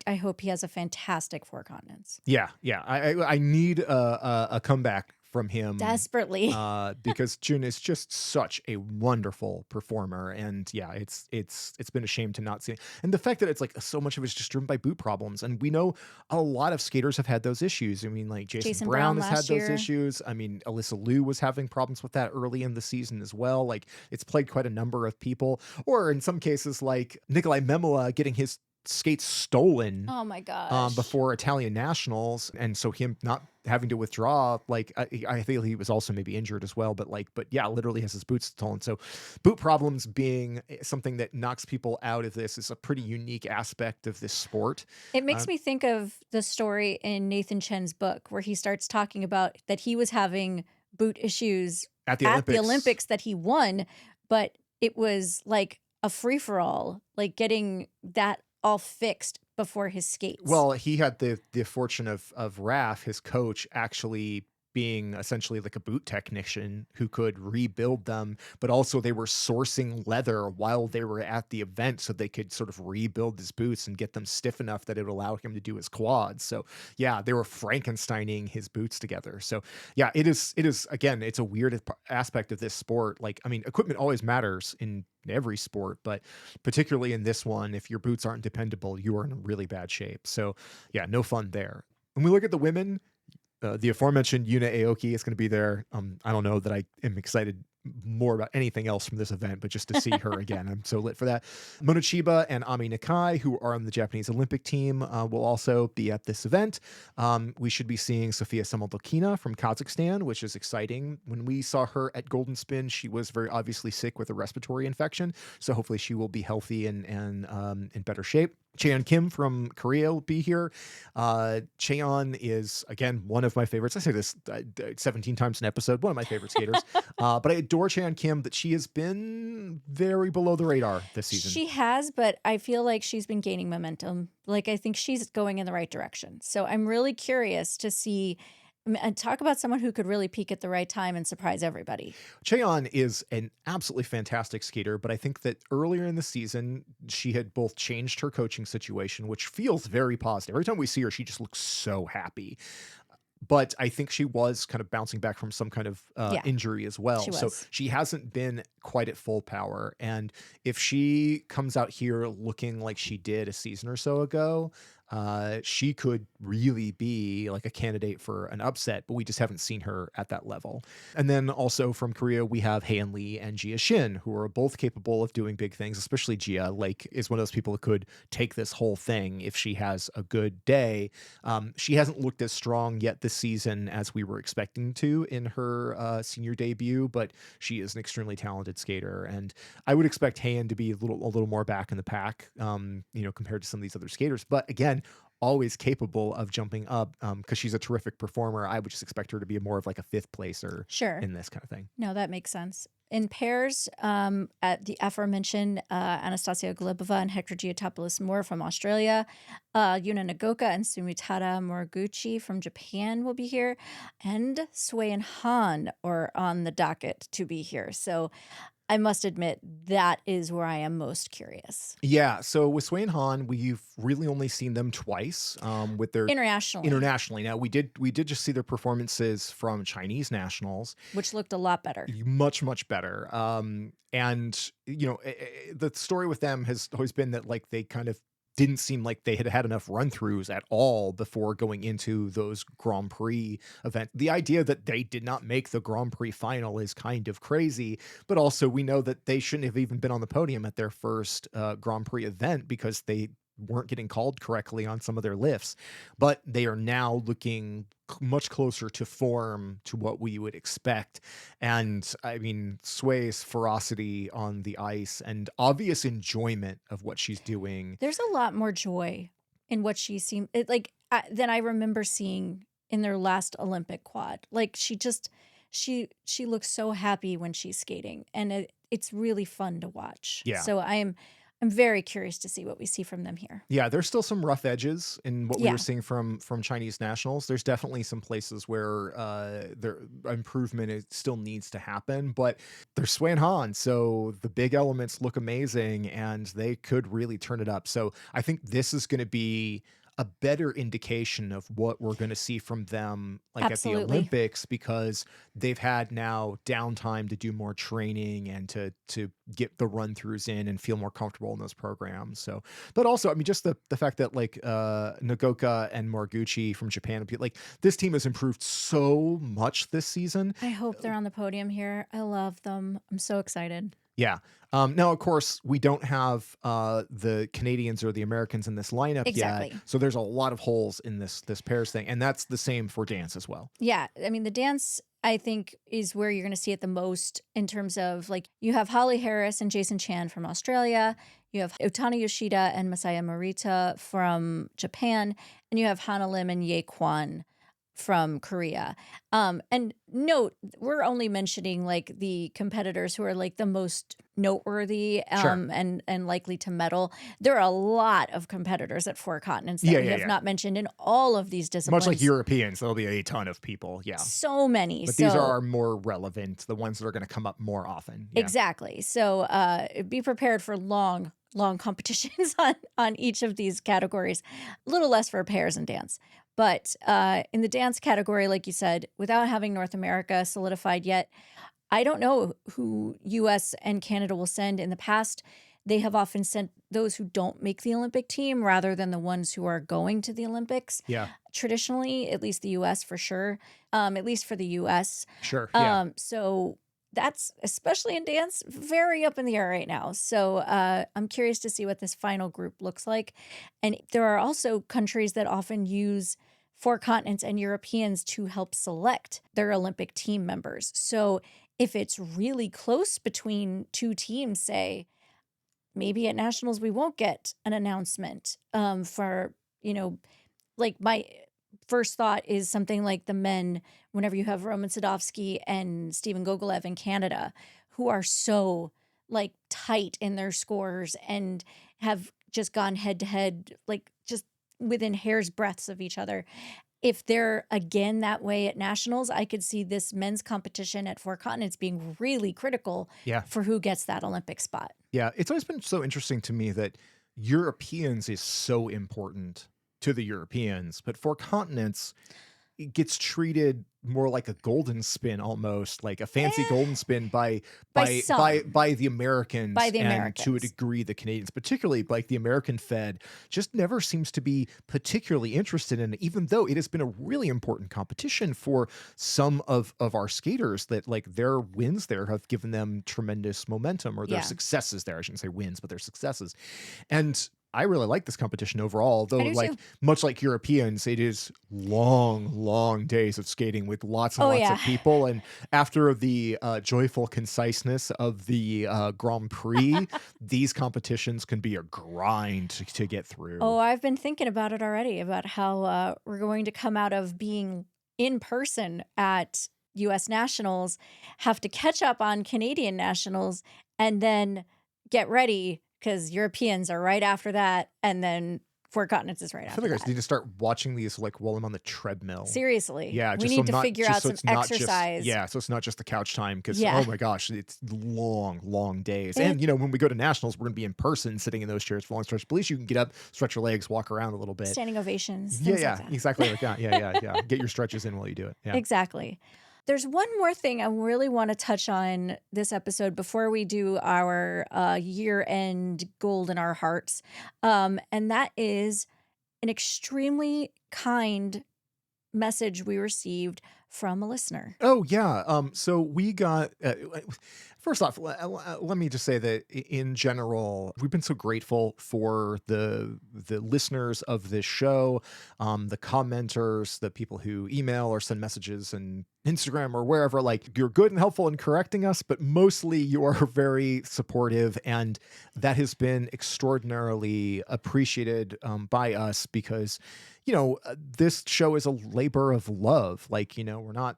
I hope he has a fantastic four continents. Yeah, yeah. I need a comeback from him, Desperately. because Jun is just such a wonderful performer, and yeah, it's been a shame to not see it. And the fact that it's like so much of it is just driven by boot problems, and we know a lot of skaters have had those issues. I mean, like Jason Jason Brown Brown has had last those year. issues. I mean, Alyssa Liu was having problems with that early in the season as well. Like it's plagued quite a number of people, or in some cases, like Nikolai Memela getting his skates stolen Oh my gosh. before Italian nationals, and so him not having to withdraw, like I feel he was also maybe injured as well, but yeah, literally has his boots stolen. So, boot problems being something that knocks people out of this is a pretty unique aspect of this sport. It Uh, makes me think of the story in Nathan Chen's book where he starts talking about that he was having boot issues at the at the Olympics, Olympics that he won, but it was like a free for all, like getting that all fixed before his skates. well, he had the fortune of Raf, his coach, actually being essentially like a boot technician who could rebuild them, but also they were sourcing leather while they were at the event so they could sort of rebuild his boots and get them stiff enough that it would allow him to do his quads. So yeah, they were Frankensteining his boots together. So yeah, it is again, it's a weird aspect of this sport. Like, I mean, equipment always matters in every sport, but particularly in this one, if your boots aren't dependable, you are in really bad shape. So yeah, no fun there. When we look at the women, the aforementioned Yuna Aoki is going to be there. I don't know that I am excited more about anything else from this event, but just to see her again, I'm so lit for that. Mona Chiba and Ami Nakai, who are on the Japanese Olympic team, will also be at this event. We should be seeing Sofia Samaldokina from Kazakhstan, which is exciting. When we saw her at Golden Spin, she was very obviously sick with a respiratory infection, so hopefully she will be healthy and in better shape. Cheon Kim from Korea will be here. Cheon is, again, one of my favorites. I say this 17 times an episode, one of my favorite skaters. But I adore Cheon Kim, that she has been very below the radar this season. She has, but I feel like she's been gaining momentum. Like, I think she's going in the right direction. So I'm really curious to see and talk about someone who could really peak at the right time and surprise everybody. Cheon is an absolutely fantastic skater, but I think that earlier in the season, she had both changed her coaching situation, which feels very positive. Every time we see her, she just looks so happy. But I think she was kind of bouncing back from some kind of Yeah, injury as she well. So was. she hasn't been quite at full power. And if she comes out here looking like she did a season or so ago, she could really be like a candidate for an upset, but we just haven't seen her at that level. And then also from Korea, we have Hae Lee and Jia Shin, who are both capable of doing big things, especially Jia, like is one of those people who could take this whole thing if she has a good day. She hasn't looked as strong yet this season as we were expecting to in her senior debut, but she is an extremely talented skater, and I would expect Han to be a little more back in the pack, compared to some of these other skaters. But again, always capable of jumping up because she's a terrific performer. I would just expect her to be more of like a fifth placer Sure. in this kind of thing. No, that makes sense. In pairs, at the aforementioned Anastasia Glebova and Hector Giotopoulos Moore from Australia, Yuna Nagoka and Sumitara Moriguchi from Japan will be here, and Sui and Han are on the docket to be here. So I must admit that is where I am most curious. Yeah, so with Swain Han, we've really only seen them twice with their Internationally, internationally. Now we did just see their performances from Chinese nationals, which looked a lot better. much better. And the story with them has always been that like they kind of didn't seem like they had had enough run throughs at all before going into those Grand Prix event. The idea that they did not make the Grand Prix final is kind of crazy, but also we know that they shouldn't have even been on the podium at their first Grand Prix event because they weren't getting called correctly on some of their lifts, but they are now looking much closer to form to what we would expect. And I mean, Sway's ferocity on the ice and obvious enjoyment of what she's doing. There's a lot more joy in what she seemed than I remember seeing in their last Olympic quad. Like she looks so happy when she's skating, and it's really fun to watch. Yeah. So I'm very curious to see what we see from them here. Yeah, there's still some rough edges in what we were Yeah, seeing from Chinese nationals. There's definitely some places where there improvement still needs to happen, but they're Swan Han, so the big elements look amazing, and they could really turn it up. So I think this is going to be a better indication of what we're going to see from them like at the absolutely. Olympics, because they've had now downtime to do more training and to get the run throughs in and feel more comfortable in those programs. So, but also, I mean, just the fact that like Nagoka and Moriguchi from Japan, like this team has improved so much this season. I hope they're on the podium here. I love them. I'm so excited. Yeah. Now, of course, we don't have the Canadians or the Americans in this lineup yet, Exactly. so there's a lot of holes in this pairs thing, and that's the same for dance as well. Yeah, I mean, the dance, I think, is where you're gonna see it the most in terms of, like, you have Holly Harris and Jason Chan from Australia, you have Utana Yoshida and Masaya Morita from Japan, and you have Hana Lim and Ye Kwan from Korea. And note, we're only mentioning, like, the competitors who are, like, the most noteworthy, Sure. and likely to medal. There are a lot of competitors at 4 continents that Yeah, we yeah, have yeah. not mentioned in all of these Much like disciplines. Europeans, there'll be a ton of people. Yeah. So many. But these are So our more relevant, the ones that are going to come up more often. Yeah. exactly. So be prepared for long competitions on each of these categories. A little less for pairs and dance. But in the dance category, like you said, without having North America solidified yet, I don't know who US and Canada will send. In the past, they have often sent those who don't make the Olympic team rather than the ones who are going to the Olympics. Yeah. Traditionally, at least the US for sure, at least for the US. Sure. Yeah. So that's, especially in dance, very up in the air right now. So I'm curious to see what this final group looks like. And there are also countries that often use 4 continents and Europeans to help select their Olympic team members. So if it's really close between two teams, say, maybe at nationals we won't get an announcement for, you know, like my first thought is something like the men, whenever you have Roman Sadovsky and Steven Gogolev in Canada, who are so like tight in their scores and have just gone head to head, like just within hair's breadths of each other. If they're again that way at nationals, I could see this men's competition at 4 continents being really critical Yeah. for who gets that Olympic spot. Yeah. It's always been so interesting to me that Europeans is so important to the Europeans, but for continents, it gets treated more like a golden spin, almost like a fancy Eh, golden spin by by by the by Americans, the and to a Americans. degree the Canadians, particularly like the American Fed, just never seems to be particularly interested in it, even though it has been a really important competition for some of our skaters, that like their wins there have given them tremendous momentum, or their Yeah, successes there. I shouldn't say wins, but their successes. And I really like this competition overall, I though, do like too. much like Europeans, it is long, long days of skating with lots and Oh, lots yeah. of people. And after the joyful conciseness of the Grand Prix, these competitions can be a grind to get through. Oh, I've been thinking about it already, about how we're going to come out of being in person at US Nationals, have to catch up on Canadian Nationals, and then get ready because Europeans are right after that. And then 4 continents is right I feel after like I just that. need to start watching these like while I'm on the treadmill. Seriously, Yeah, we just so need to not figure just out so some it's not just exercise. yeah, so it's not just the couch time, because oh Yeah. my gosh, it's long, long days. It, And when we go to nationals, we're gonna be in person sitting in those chairs for long stretch. At least you can get up, stretch your legs, walk around a little bit. standing ovations, Yeah, things like yeah, that. exactly like that. Yeah, yeah, yeah. Get your stretches in while you do it. Yeah. Exactly. There's one more thing I really want to touch on this episode before we do our year end gold in our hearts. And that is an extremely kind message we received from a listener. Oh yeah. So we got first off, let me just say that in general, we've been so grateful for the listeners of this show, the commenters, the people who email or send messages and Instagram or wherever. Like, you're good and helpful in correcting us, but mostly you are very supportive, and that has been extraordinarily appreciated by us, because this show is a labor of love. Like, we're not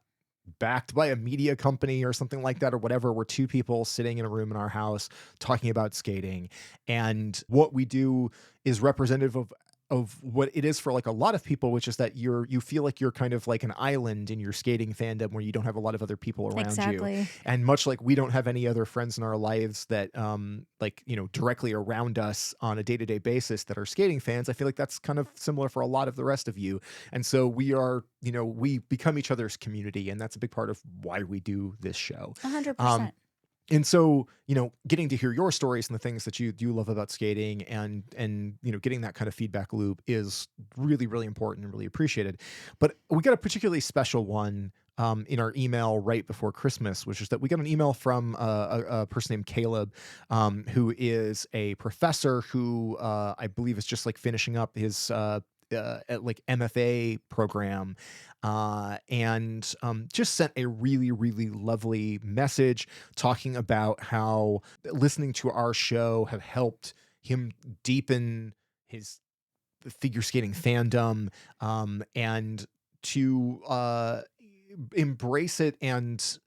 backed by a media company or something like that or whatever. We're two people sitting in a room in our house talking about skating. And what we do is representative of what it is for like a lot of people, which is that you feel like you're kind of like an island in your skating fandom where you don't have a lot of other people around you. Exactly. And much like we don't have any other friends in our lives that like, directly around us on a day-to-day basis that are skating fans, I feel like that's kind of similar for a lot of the rest of you. And so we are, we become each other's community, and that's a big part of why we do this show. Um, 100%. and so, getting to hear your stories and the things that you do love about skating and getting that kind of feedback loop is really, really important and really appreciated. But we got a particularly special one in our email right before Christmas, which is that we got an email from a person named Caleb, who is a professor who I believe is just like finishing up his like MFA program, and just sent a really, really lovely message talking about how listening to our show have helped him deepen his figure skating fandom, and to embrace it and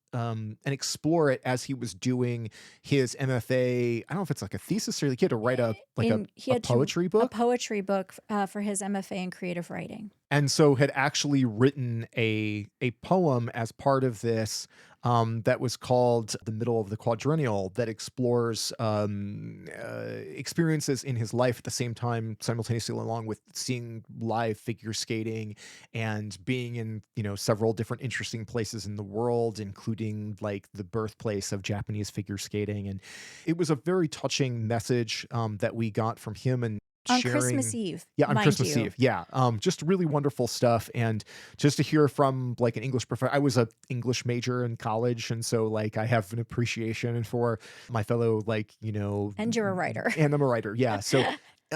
explore it as he was doing his MFA. I don't know if it's like a thesis or like he had to write a like In he a had to poetry a book, poetry book for his MFA in creative writing. and so had actually written a poem as part of this, that was called "The Middle of the Quadrennial," that explores experiences in his life at the same time, simultaneously, along with seeing live figure skating and being in several different interesting places in the world, including like the birthplace of Japanese figure skating. And it was a very touching message that we got from him, and On Christmas sharing. Eve, Yeah, on mind Christmas you. Eve. Yeah. Just really wonderful stuff. And just to hear from like an English professor, I was a English major in college. And so like I have an appreciation for my fellow, like, And you're a writer. and I'm a writer. Yeah. So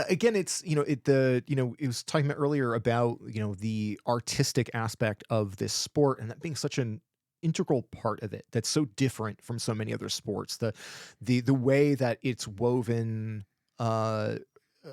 again, it's, it was talking about earlier about, the artistic aspect of this sport and that being such an integral part of it that's so different from so many other sports. The way that it's woven, uh uh,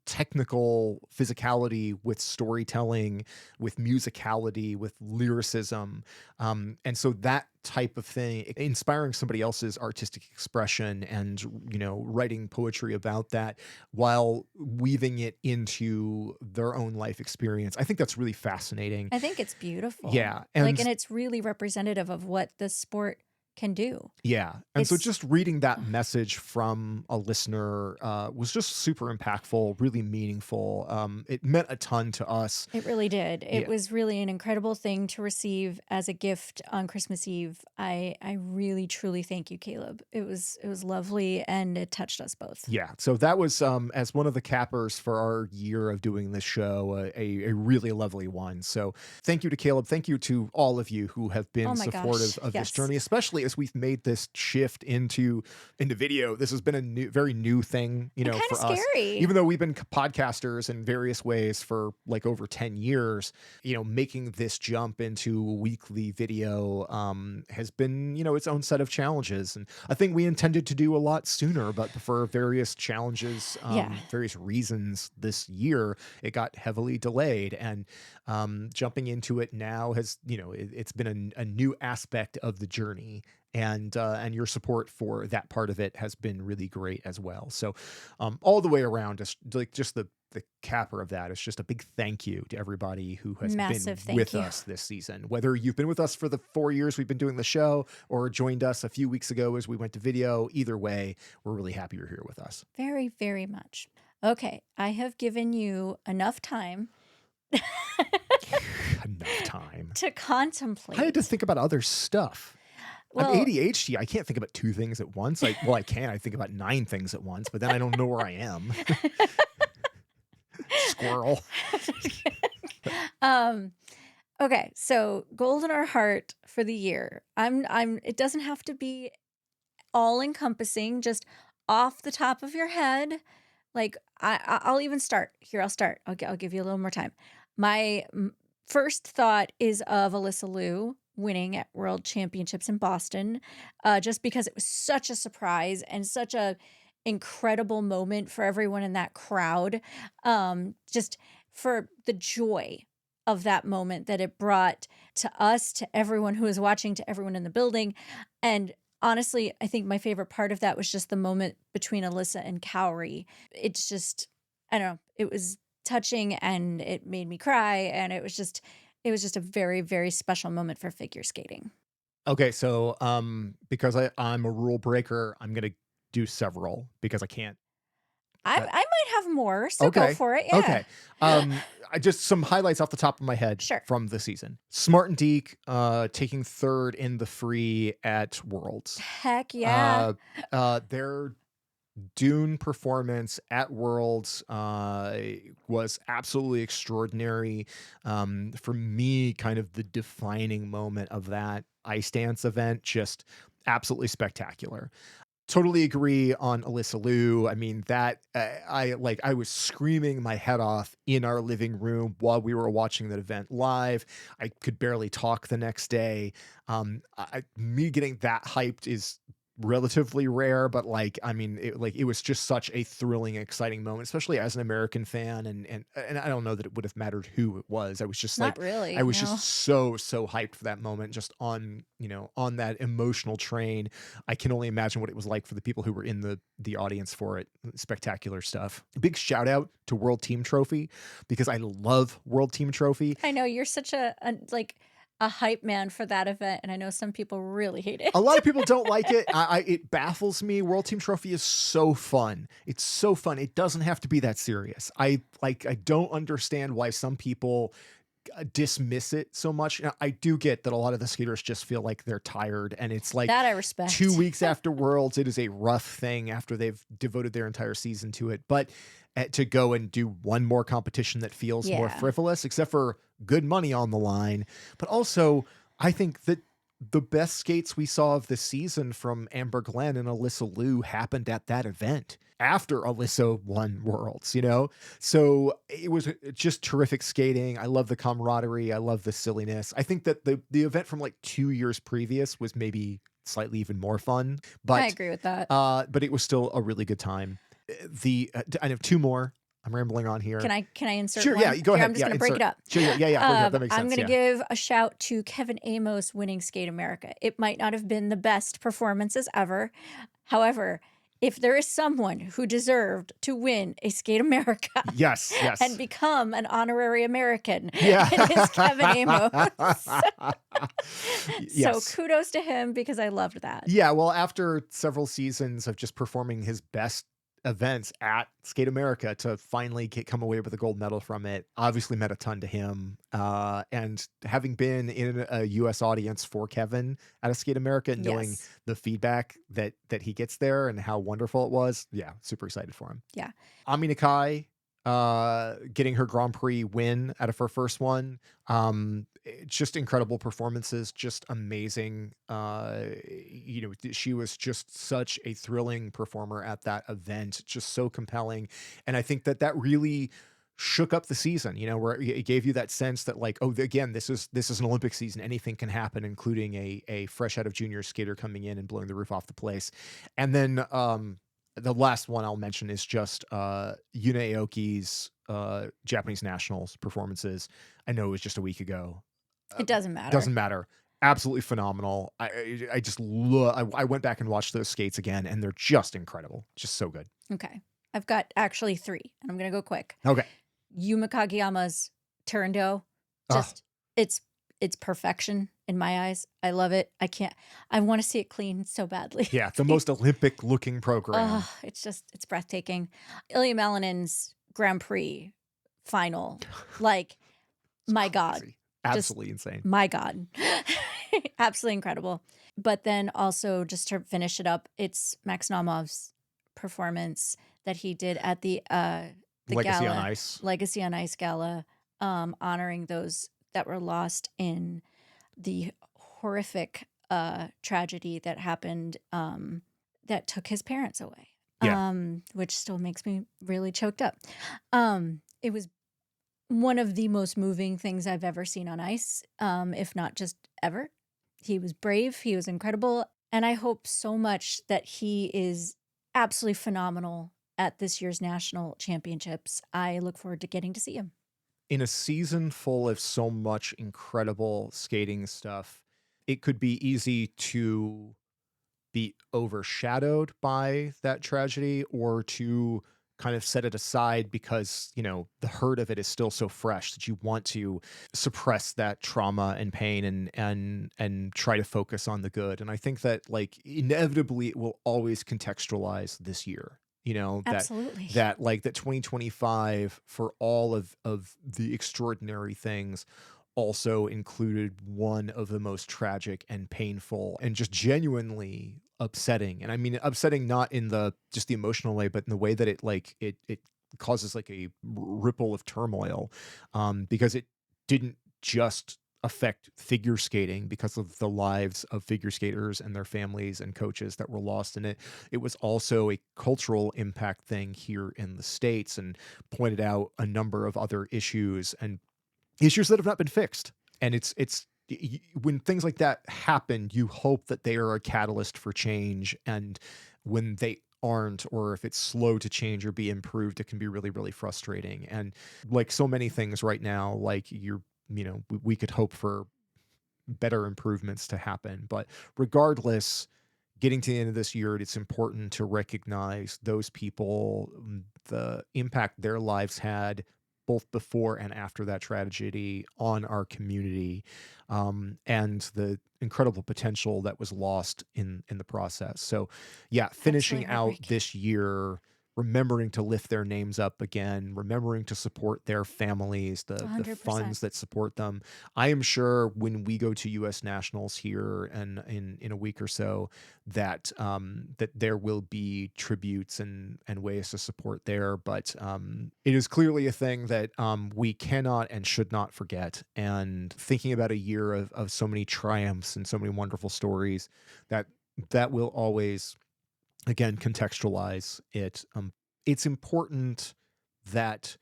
technical physicality with storytelling, with musicality, with lyricism. And so that type of thing, inspiring somebody else's artistic expression and, writing poetry about that while weaving it into their own life experience. I think that's really fascinating. I think it's beautiful. Yeah. Like, And and it's really representative of what the sport can do. yeah, and so It's just reading that message from a listener, was just super impactful, really meaningful. It meant a ton to us. It really did. It Yeah. was really an incredible thing to receive as a gift on Christmas Eve. I really truly thank you, Caleb. It was lovely and it touched us both. Yeah, so that was, as one of the cappers for our year of doing this show, a really lovely one. So thank you to Caleb. Thank you to all of you who have Oh been my supportive gosh. of this Yes. journey, especially as we've made this shift into video. This has been a very new thing, And kind of for us. scary. Even though we've been podcasters in various ways for like over 10 years, making this jump into weekly video has been, its own set of challenges. And I think we intended to do a lot sooner, but for various challenges, Yeah. various reasons this year, it got heavily delayed. And jumping into it now has, it's been a new aspect of the journey. And your support for that part of it has been really great as well. So all the way around, just the capper of that is just a big thank you to everybody who has Massive been thank with you. us this season. Whether you've been with us for the 4 years we've been doing the show or joined us a few weeks ago as we went to video, either way, we're really happy you're here with us. Very, very much. Okay. I have given you enough time Enough time. to I had to contemplate. think about other stuff. I'm Well, ADHD. I can't think about two things at once. I can. I think about nine things at once, but then I don't know where I am. Squirrel. um, okay, so gold in our heart for the year. I'm it doesn't have to be all encompassing, just off the top of your head. Like I'll even start. Here, I'll start. I'll give you a little more time. My first thought is of Alyssa Liu winning at World Championships in Boston, just because it was such a surprise and such a incredible moment for everyone in that crowd. Just for the joy of that moment that it brought to us, to everyone who was watching, to everyone in the building. And honestly, I think my favorite part of that was just the moment between Alyssa and Cowrie. It's just, I don't know, it was touching and it made me cry. And it was just a very, very special moment for figure skating. Okay, so, because I'm a rule breaker, I'm gonna do several because I can't. I uh might have more, so go Okay, for it. Yeah. okay. I just some highlights off the top of my head Sure. from the season. Smart and Deke, taking 3rd in the free at Worlds. Heck yeah. Uh, their Dune performance at Worlds, was absolutely extraordinary. For me, kind of the defining moment of that ice dance event, just absolutely spectacular. Totally agree on Alyssa Liu. I mean, that I was screaming my head off in our living room while we were watching that event live. I could barely talk the next day. Me getting that hyped is relatively rare, but like, I mean, it was just such a thrilling, exciting moment, especially as an American fan. And I don't know that it would have mattered who it was. I was just Not like, I really, was just no. so hyped for that moment, just on, on that emotional train. I can only imagine what it was like for the people who were in the audience for it. Spectacular stuff. Big shout out to World Team Trophy because I love World Team Trophy. I know you're such like, a hype man for that event, and I know some people really hate A it. lot of people don't like it. It baffles me. World Team Trophy is so fun. It's so fun. It doesn't have to be that serious. I don't understand why some people dismiss it so much. Now, I do get that a lot of the skaters just feel like they're tired, and it's like That I 2 respect. weeks after Worlds, it is a rough thing after they've devoted their entire season to it. But to go and do one more competition that feels more Yeah. frivolous, except for good money on the line, but also I think that the best skates we saw of the season from Amber Glenn and Alyssa Liu happened at that event after Alyssa won Worlds, you know? So it was just terrific skating. I love the camaraderie. I love the silliness. I think that the event from like 2 years previous was maybe slightly even more fun, I but agree with that. but it was still a really good time. I have two more. I'm rambling on here. Can I insert Sure, yeah, one? you go Here, ahead. I'm just Yeah, gonna break it insert. up. Sure, yeah, yeah, yeah. Break it up. That makes I'm sense. gonna Yeah. give a shout to Kevin Amos winning Skate America. It might not have been the best performances ever. However, if there is someone who deserved to win a Skate America Yes, and yes. become an honorary American, Yeah. it is Kevin Amos. So Yes. kudos to him because I loved that. Yeah, well, after several seasons of just performing his best events at Skate America to finally come away with a gold medal from it, obviously meant a ton to him. And having been in a US audience for Kevin at a Skate America, knowing Yes. the feedback that he gets there and how wonderful it was, yeah, super excited for him. Yeah. Ami Nakai, getting her Grand Prix win out of her first one. Just incredible performances, just amazing. She was just such a thrilling performer at that event, just so compelling. And I think that really shook up the season, where it gave you that sense that like, oh, again, this is an Olympic season. Anything can happen, including a fresh out of junior skater coming in and blowing the roof off the place. And then the last one I'll mention is just Yuna Aoki's Japanese nationals performances. I know it was just a week ago. It doesn't matter. Doesn't matter. Absolutely phenomenal. I just love. I went back and watched those skates again, and they're just incredible. Just so good. Okay. I've got actually 3, and I'm gonna go quick. Okay. Yuma Kageyama's Turando, Oh, just it's perfection in my eyes. I love it. I wanna see it clean so badly. yeah, the most Olympic looking program. It's breathtaking. Ilya Malinin's Grand Prix final, like, It's my god, crazy. just Absolutely insane. my god. Absolutely incredible. But then also just to finish it up, it's Max Naumov's performance that he did at the Legacy on gala, Ice. Legacy on Ice gala, honoring those that were lost in the horrific tragedy that happened, that took his parents away, Yeah. which still makes me really choked up. It was one of the most moving things I've ever seen on ice, if not just ever. He was brave, he was incredible, and I hope so much that he is absolutely phenomenal at this year's national championships. I look forward to getting to see him. in a season full of so much incredible skating stuff, it could be easy to be overshadowed by that tragedy or to kind of set it aside because, the hurt of it is still so fresh that you want to suppress that trauma and pain and try to focus on the good. And I think that like inevitably it will always contextualize this year. That Absolutely. that 2025 for all of the extraordinary things also included one of the most tragic and painful and just genuinely upsetting. And I mean upsetting not in the just the emotional way, but in the way that it causes like a ripple of turmoil. Because it didn't just affect figure skating because of the lives of figure skaters and their families and coaches that were lost in it. It was also a cultural impact thing here in the States and pointed out a number of other issues that have not been fixed. And when things like that happen, you hope that they are a catalyst for change. And when they aren't, or if it's slow to change or be improved, it can be really, really frustrating. And like so many things right now, like we could hope for better improvements to happen. But regardless, getting to the end of this year, it's important to recognize those people, the impact their lives had both before and after that tragedy on our community, and the incredible potential that was lost in the process. So, yeah, finishing Absolutely out heartbreaking. this year, remembering to lift their names up again, remembering to support their families, the 100%. funds that support them. I am sure when we go to U.S. Nationals here and in a week or so, that there will be tributes and ways to support there. But it is clearly a thing that we cannot and should not forget. And thinking about a year of so many triumphs and so many wonderful stories, that that will always again contextualize it. It's important that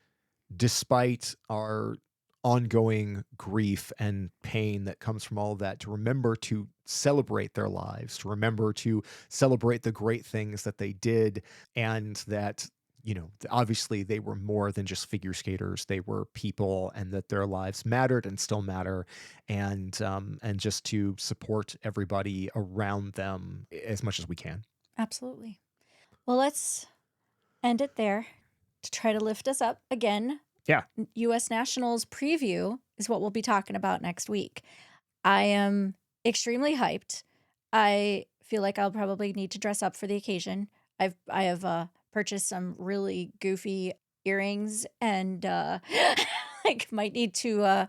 despite our ongoing grief and pain that comes from all of that, to remember to celebrate their lives, to remember to celebrate the great things that they did, and that, obviously they were more than just figure skaters. They were people, and that their lives mattered and still matter. And just to support everybody around them as much as we can. Absolutely. Well, let's end it there to try to lift us up again. Yeah. US Nationals preview is what we'll be talking about next week. I am extremely hyped. I feel like I'll probably need to dress up for the occasion. I have purchased some really goofy earrings and like might need to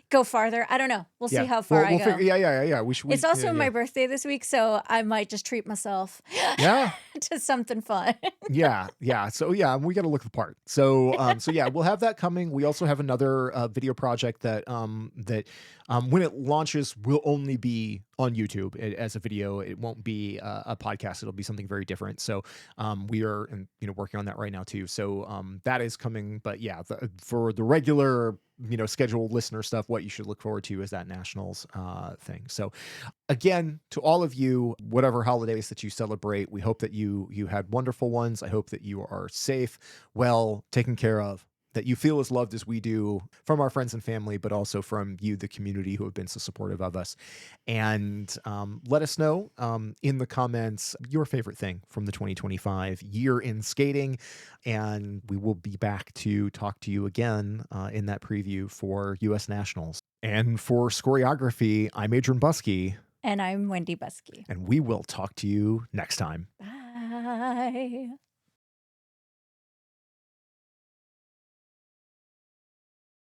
go farther. I don't know. We'll see Yeah. how far Well, I we'll figure. go. Yeah, yeah, yeah, yeah. It's Yeah, also yeah. my birthday this week, so I might just treat myself Yeah. to something fun. Yeah, yeah. So yeah, we got to look the part. So yeah, we'll have that coming. We also have another video project that when it launches will only be on YouTube as a video. It won't be a podcast. It'll be something very different. So we are working on that right now too. So that is coming. But yeah, for the regular scheduled listener stuff, what you should look forward to is that nationals thing. So again, to all of you, whatever holidays that you celebrate, we hope that you had wonderful ones. I hope that you are safe, well, taken care of, that you feel as loved as we do from our friends and family, but also from you, the community, who have been so supportive of us. And let us know in the comments your favorite thing from the 2025 year in skating. And we will be back to talk to you again in that preview for US Nationals. And for Scoreography, I'm Adrian Buskey, And I'm Wendy Buskey. and we will talk to you next time. Bye.